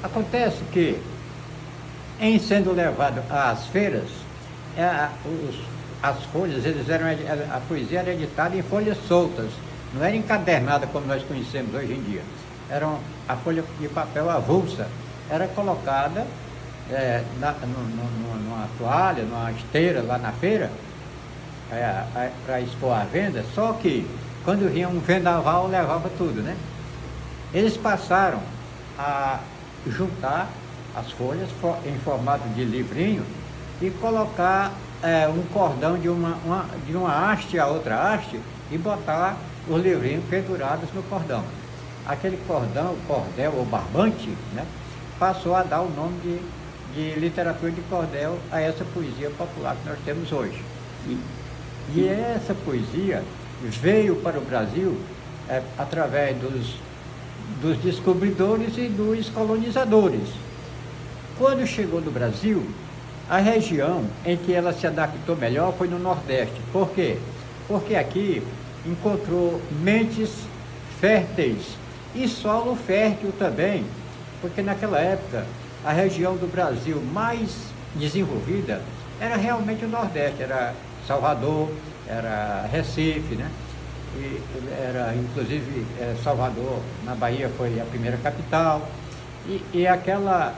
Acontece que, em sendo levado às feiras, as folhas, a poesia era editada em folhas soltas, não era encadernada como nós conhecemos hoje em dia. A folha de papel avulsa era colocada numa toalha, numa esteira lá na feira, para expor à venda, só que quando vinha um vendaval levava tudo, né? Eles passaram a juntar as folhas em formato de livrinho e colocar um cordão de uma haste a outra haste e botar os livrinhos pendurados no cordão. Aquele cordão, cordel ou barbante, né, passou a dar o nome de literatura de cordel a essa poesia popular que nós temos hoje. E essa poesia veio para o Brasil através dos descobridores e dos colonizadores. Quando chegou no Brasil, a região em que ela se adaptou melhor foi no Nordeste. Por quê? Porque aqui encontrou mentes férteis e solo fértil também, porque naquela época a região do Brasil mais desenvolvida era realmente o Nordeste, era Salvador, era Recife, né? E era inclusive Salvador, na Bahia, foi a primeira capital, e aquela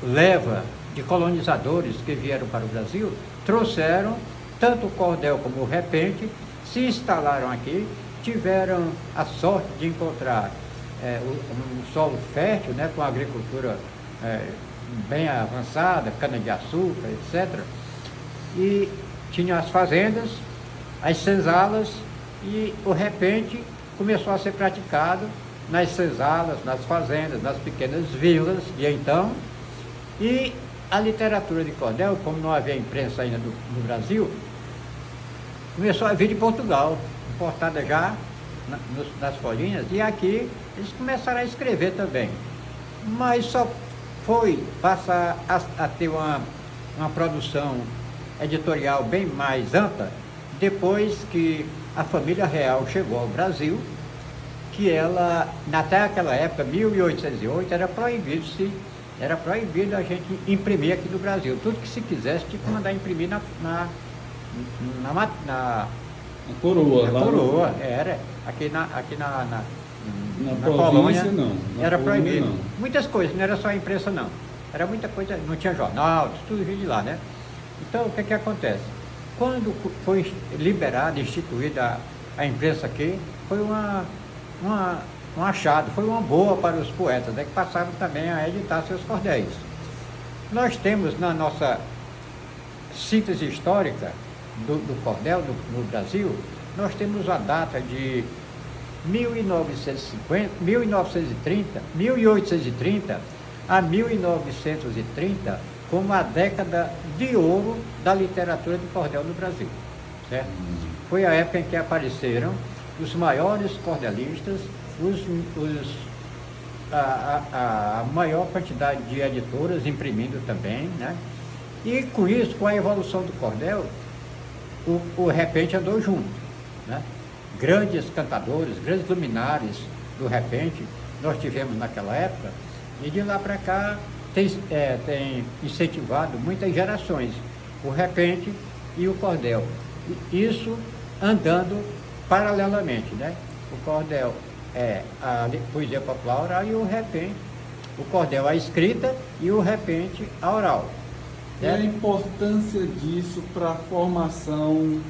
leva de colonizadores que vieram para o Brasil trouxeram tanto o cordel como o repente, se instalaram aqui, tiveram a sorte de encontrar um solo fértil, né, com agricultura bem avançada, cana-de-açúcar, etc. E tinha as fazendas, as senzalas, e o repente começou a ser praticado nas senzalas, nas fazendas, nas pequenas vilas de então. E a literatura de cordel, como não havia imprensa ainda no Brasil, começou a vir de Portugal, importada já nas folhinhas, e aqui eles começaram a escrever também. Mas só foi passar a ter uma produção editorial bem mais ampla depois que a família real chegou ao Brasil, que ela, até aquela época, 1808, era proibido a gente imprimir aqui no Brasil. Tudo que se quisesse tinha que mandar imprimir na coroa. Na coroa, era. Aqui na colônia não. Era proibido. Não. Muitas coisas, não era só a imprensa não. Era muita coisa, não tinha jornal, tudo vinha de lá, né? Então, o que acontece? Quando foi liberada, instituída a imprensa aqui, foi um achado, foi uma boa para os poetas, né, que passaram também a editar seus cordéis. Nós temos na nossa síntese histórica do cordel no Brasil, nós temos a data de 1830 a 1930 como a década de ouro da literatura de cordel no Brasil, certo? Foi a época em que apareceram os maiores cordelistas, a maior quantidade de editoras imprimindo também, né? E com isso, com a evolução do cordel, o repente andou junto, né? Grandes cantadores, grandes luminares do repente nós tivemos naquela época, e de lá para cá tem incentivado muitas gerações o repente e o cordel. Isso andando paralelamente, né? O cordel é a poesia popular oral e o repente, o cordel a escrita e o repente a oral. E a importância disso para a formação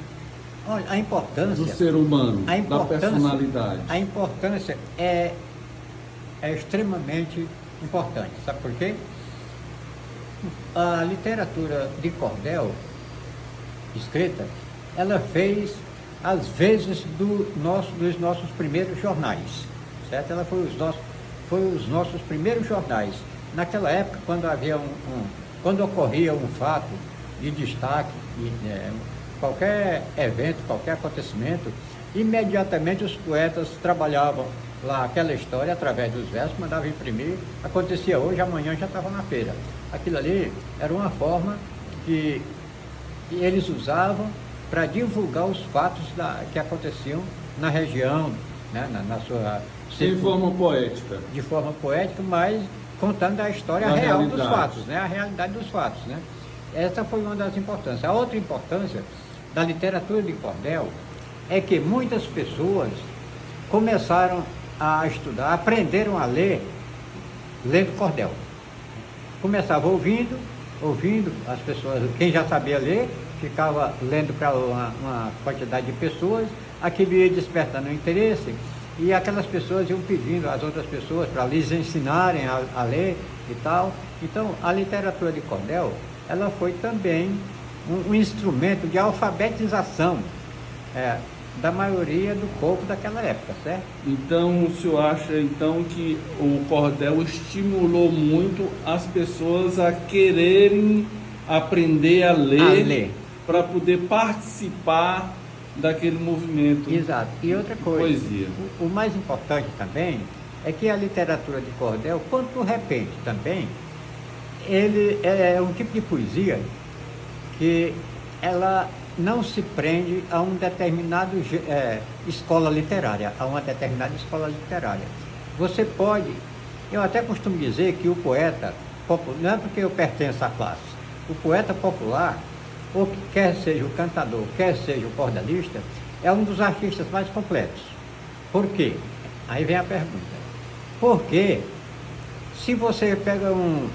do ser humano, da personalidade? A importância é extremamente importante. Sabe por quê? A literatura de cordel escrita, ela fez às vezes dos nossos primeiros jornais, certo? Ela foi os nossos primeiros jornais. Naquela época, quando ocorria um fato de destaque, qualquer evento, qualquer acontecimento, imediatamente os poetas trabalhavam lá aquela história através dos versos, mandavam imprimir, acontecia hoje, amanhã já estava na feira. Aquilo ali era uma forma que eles usavam para divulgar os fatos que aconteciam na região, né, De forma poética. De forma poética, mas contando a história real dos fatos, né? A realidade dos fatos, né? Essa foi uma das importâncias. A outra importância da literatura de cordel é que muitas pessoas começaram a estudar, aprenderam a ler, lendo cordel. Começava ouvindo as pessoas, quem já sabia ler, ficava lendo para uma quantidade de pessoas, aquilo ia despertando interesse, e aquelas pessoas iam pedindo às outras pessoas para lhes ensinarem a ler e tal. Então, a literatura de cordel, ela foi também um instrumento de alfabetização da maioria do povo daquela época, certo? Então, o senhor acha então que o cordel estimulou muito as pessoas a quererem aprender a ler. Para poder participar daquele movimento? Exato. E outra coisa, poesia. O mais importante também é que a literatura de cordel, quando de repente também, ele é um tipo de poesia que ela não se prende a um determinado escola literária, a uma determinada escola literária. Você pode, eu até costumo dizer que o poeta, não é porque eu pertenço à classe, o poeta popular, ou quer seja o cantador, quer seja o cordelista, é um dos artistas mais completos. Por quê? Aí vem a pergunta. Porque se você pega um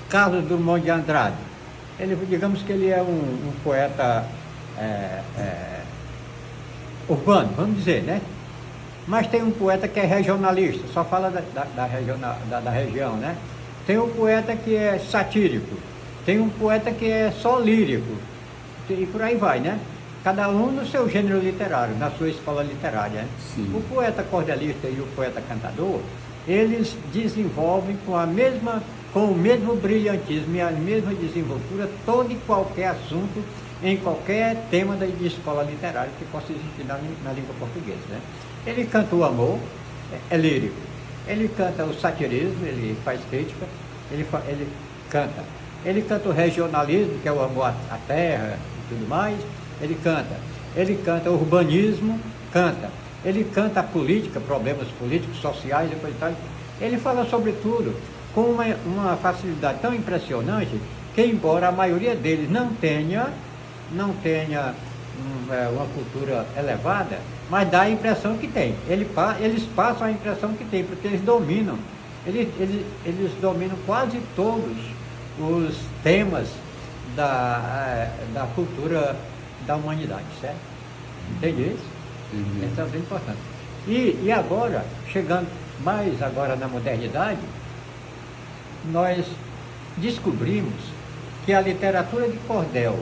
Carlos Drummond de Andrade, digamos que ele é um poeta urbano, vamos dizer, né? Mas tem um poeta que é regionalista, só fala da região, né? Tem um poeta que é satírico, tem um poeta que é só lírico, e por aí vai, né? Cada um no seu gênero literário, na sua escola literária. Né? O poeta cordelista e o poeta cantador, eles desenvolvem com o mesmo brilhantismo e a mesma desenvoltura todo e qualquer assunto, em qualquer tema de escola literária que possa existir na língua portuguesa. Né? Ele canta o amor, é lírico. Ele canta o satirismo, ele faz crítica, ele canta. Ele canta o regionalismo, que é o amor à terra e tudo mais, ele canta o urbanismo, ele canta a política, problemas políticos, sociais e coisa e tal. Ele fala sobre tudo com uma facilidade tão impressionante que, embora a maioria deles não tenha uma cultura elevada, mas dá a impressão que tem. Eles passam a impressão que tem, porque eles dominam quase todos os temas da cultura da humanidade, certo? Entende isso? Isso é muito importante. E agora, chegando mais agora na modernidade, nós descobrimos que a literatura de cordel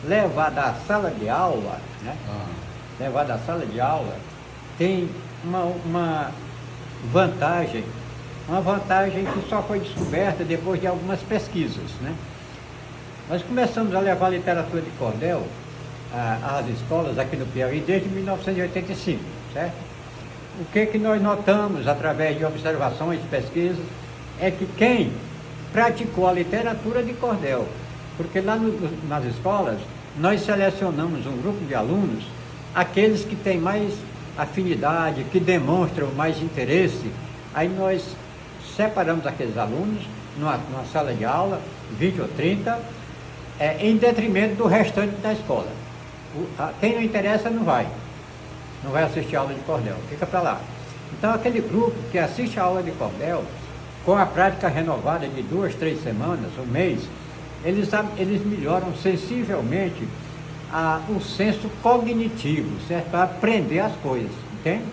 levada à sala de aula, né? Levada à sala de aula, tem uma vantagem que só foi descoberta depois de algumas pesquisas, né? Nós começamos a levar a literatura de cordel às escolas aqui no Piauí desde 1985, certo? O que nós notamos através de observações, pesquisas, é que quem praticou a literatura de cordel, porque lá nas escolas nós selecionamos um grupo de alunos, aqueles que têm mais afinidade, que demonstram mais interesse, aí nós separamos aqueles alunos numa sala de aula, 20 ou 30, em detrimento do restante da escola. Quem não interessa não vai assistir a aula de cordel, fica para lá. Então aquele grupo que assiste a aula de cordel, com a prática renovada de 2, 3 semanas, um mês, eles melhoram sensivelmente o senso cognitivo, certo? Para aprender as coisas, entende?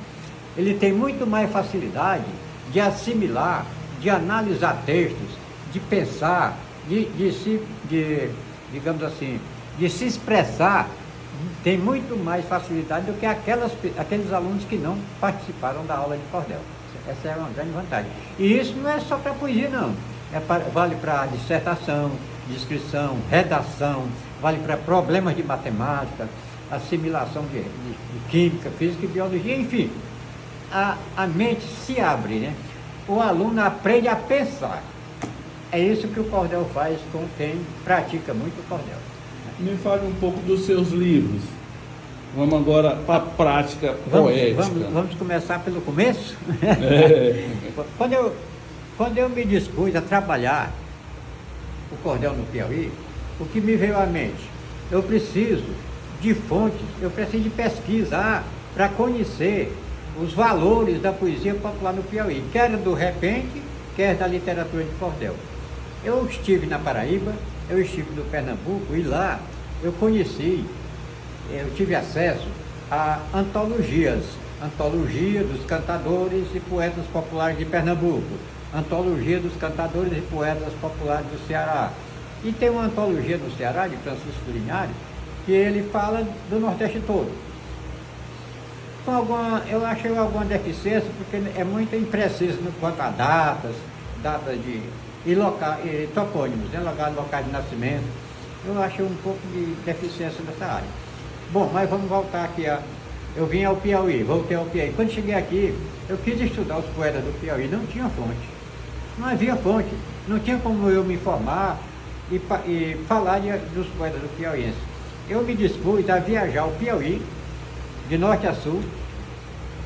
Ele tem muito mais facilidade de assimilar, de analisar textos, de pensar, digamos assim, de se expressar, tem muito mais facilidade do que aqueles alunos que não participaram da aula de cordel. Essa é uma grande vantagem. E isso não é só para poesia, não. Vale para dissertação, descrição, redação, vale para problemas de matemática, assimilação de química, física e biologia, enfim. A mente se abre, né? O aluno aprende a pensar. É isso que o cordel faz com quem pratica muito o cordel. Me fale um pouco dos seus livros. Vamos agora para a prática poética. Vamos começar pelo começo? É. Quando eu me dispus a trabalhar o cordel no Piauí, o que me veio à mente? Eu preciso de fontes, eu preciso de pesquisa para conhecer os valores da poesia popular no Piauí, quer do repente, quer da literatura de cordel. Eu estive na Paraíba, eu estive no Pernambuco e lá eu tive acesso a antologias, antologia dos cantadores e poetas populares de Pernambuco, antologia dos cantadores e poetas populares do Ceará. E tem uma antologia do Ceará, de Francisco Linhares, que ele fala do Nordeste todo. Eu achei alguma deficiência, porque é muito impreciso quanto a datas e topônimos, né? Locais de nascimento. Eu achei um pouco de deficiência nessa área. Bom, mas vamos voltar aqui. Eu vim ao Piauí, voltei ao Piauí. Quando cheguei aqui, eu quis estudar os poetas do Piauí, não tinha fonte. Não havia fonte, não tinha como eu me informar e falar dos poetas do piauiense. Eu me dispus a viajar ao Piauí, de norte a sul,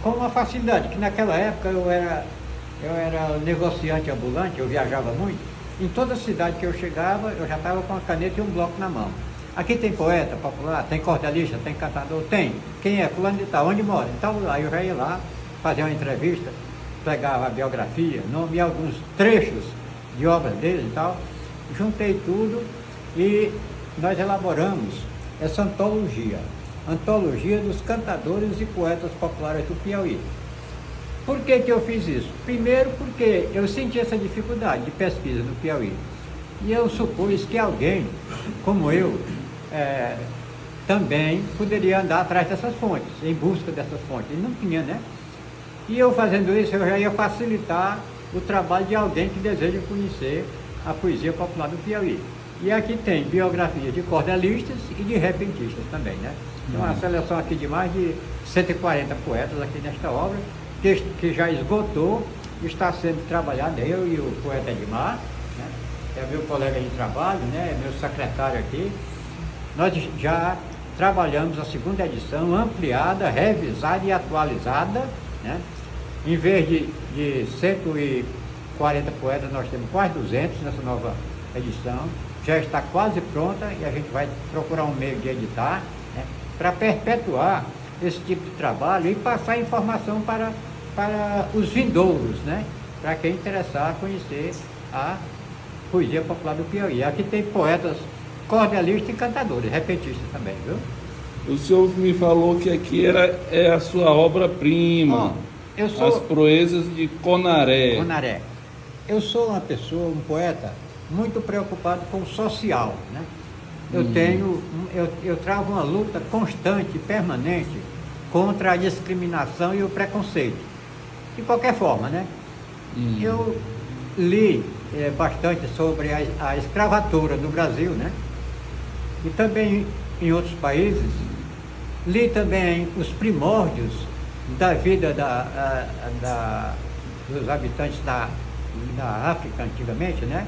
com uma facilidade, que naquela época eu era negociante ambulante, eu viajava muito. Em toda cidade que eu chegava, eu já estava com a caneta e um bloco na mão. Aqui tem poeta popular, tem cordelista, tem cantador? Tem. Quem é? Fulano de tal, onde mora? Então aí eu já ia lá, fazer uma entrevista, pegava a biografia, nome e alguns trechos de obras dele e tal, juntei tudo e nós elaboramos essa antologia dos cantadores e poetas populares do Piauí. Por que eu fiz isso? Primeiro porque eu senti essa dificuldade de pesquisa no Piauí. E eu supus que alguém, como eu, também poderia andar atrás dessas fontes, em busca dessas fontes. E não tinha, né? E eu fazendo isso, eu já ia facilitar o trabalho de alguém que deseja conhecer a poesia popular do Piauí. E aqui tem biografia de cordelistas e de repentistas também, né? Tem uma seleção aqui de mais de 140 poetas aqui nesta obra, que já esgotou, está sendo trabalhada, eu e o poeta Edmar, né? É meu colega de trabalho, né? É meu secretário aqui. Nós já trabalhamos a segunda edição, ampliada, revisada e atualizada, né? Em vez de 140 poetas, nós temos quase 200 nessa nova edição. Já está quase pronta e a gente vai procurar um meio de editar, né? Para perpetuar esse tipo de trabalho e passar informação para os vindouros, né? Para quem interessar conhecer a poesia popular do Piauí. Aqui tem poetas cordelistas e cantadores, repentistas também, viu? O senhor me falou que aqui é a sua obra-prima, As Proezas de Conaré. Conaré. Eu sou uma pessoa, um poeta, muito preocupado com o social, né? Eu travo uma luta constante, permanente, contra a discriminação e o preconceito. De qualquer forma, né? Eu li bastante sobre a escravatura no Brasil, né? E também em outros países. Li também os primórdios da vida dos habitantes da África antigamente, né?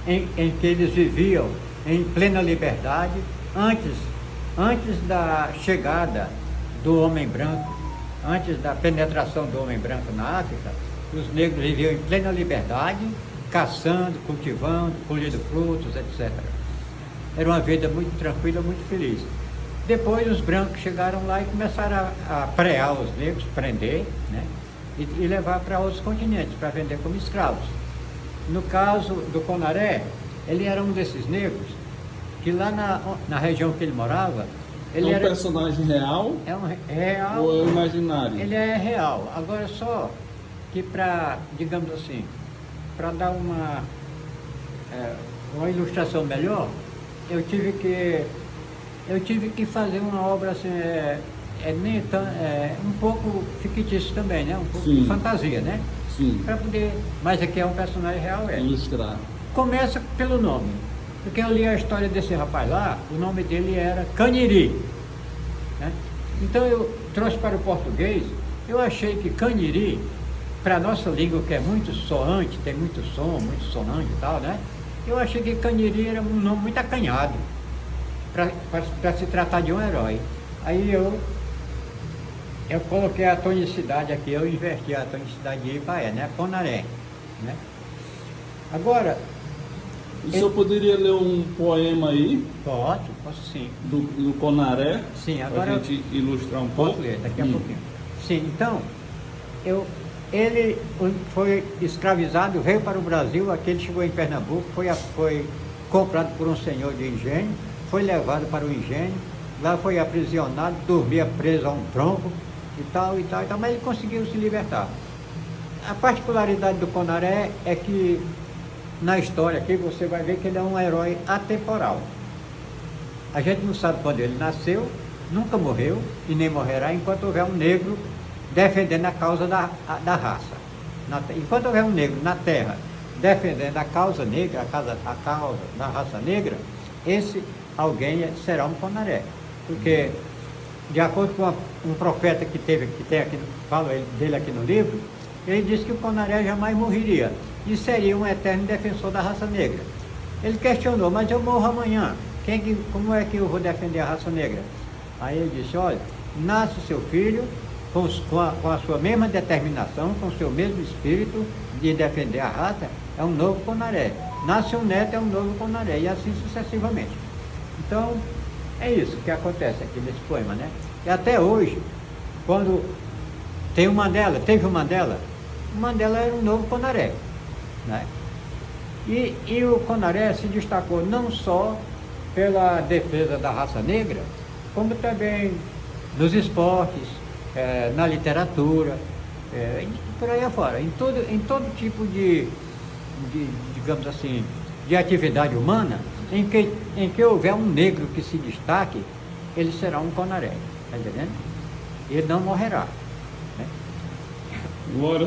Em que eles viviam em plena liberdade, antes da chegada do homem branco, antes da penetração do homem branco na África, os negros viviam em plena liberdade, caçando, cultivando, colhendo frutos, etc. Era uma vida muito tranquila, muito feliz. Depois os brancos chegaram lá e começaram a prear os negros, prender, né? E levar para outros continentes, para vender como escravos. No caso do Conaré, ele era um desses negros, que lá na região que ele morava, ele era personagem real? É um real. Ou é imaginário? Ele é real. Agora só que digamos assim, para dar uma ilustração melhor, eu tive que fazer uma obra assim, um pouco fictício também, né? Um pouco Sim. de fantasia, né? Sim. Para poder, mas aqui é um personagem real, ilustrar. Começa pelo nome, porque eu li a história desse rapaz lá, o nome dele era Caniri, né? Então eu trouxe para o português, eu achei que Caniri, para a nossa língua que é muito soante, tem muito som, muito sonante e tal, né? Eu achei que Caniri era um nome muito acanhado para se tratar de um herói. Aí eu coloquei a tonicidade aqui, eu inverti a tonicidade de Ipaé, né? Conaré, né? Agora... O senhor poderia ler um poema aí? Posso sim. Do Conaré? Sim, agora... Para a gente ilustrar um pouco. Posso ler, daqui a pouquinho. Sim, então, ele foi escravizado, veio para o Brasil, aqui ele chegou em Pernambuco, foi comprado por um senhor de engenho, foi levado para o engenho, lá foi aprisionado, dormia preso a um tronco e tal, mas ele conseguiu se libertar. A particularidade do Conaré é que na história aqui você vai ver que ele é um herói atemporal. A gente não sabe quando ele nasceu, nunca morreu e nem morrerá enquanto houver um negro defendendo a causa da raça. Enquanto houver um negro na terra defendendo a causa negra, a causa da raça negra, esse alguém será um Conaré. Porque, de acordo com um profeta que tem aqui, falo dele aqui no livro, ele disse que o Conaré jamais morreria e seria um eterno defensor da raça negra. Ele questionou, mas eu morro amanhã, como é que eu vou defender a raça negra? Aí ele disse, olha, nasce seu filho com a sua mesma determinação, com o seu mesmo espírito de defender a raça, é um novo Conaré. Nasce um neto, é um novo Conaré, e assim sucessivamente. Então, é isso que acontece aqui nesse poema, né? E até hoje, quando teve o Mandela, o Mandela era um novo Conaré, né? E o Conaré se destacou não só pela defesa da raça negra, como também nos esportes, na literatura, por aí afora, em todo tipo de, digamos assim, de atividade humana, em que houver um negro que se destaque, ele será um Conaré, está entendendo? Ele não morrerá, né? Glória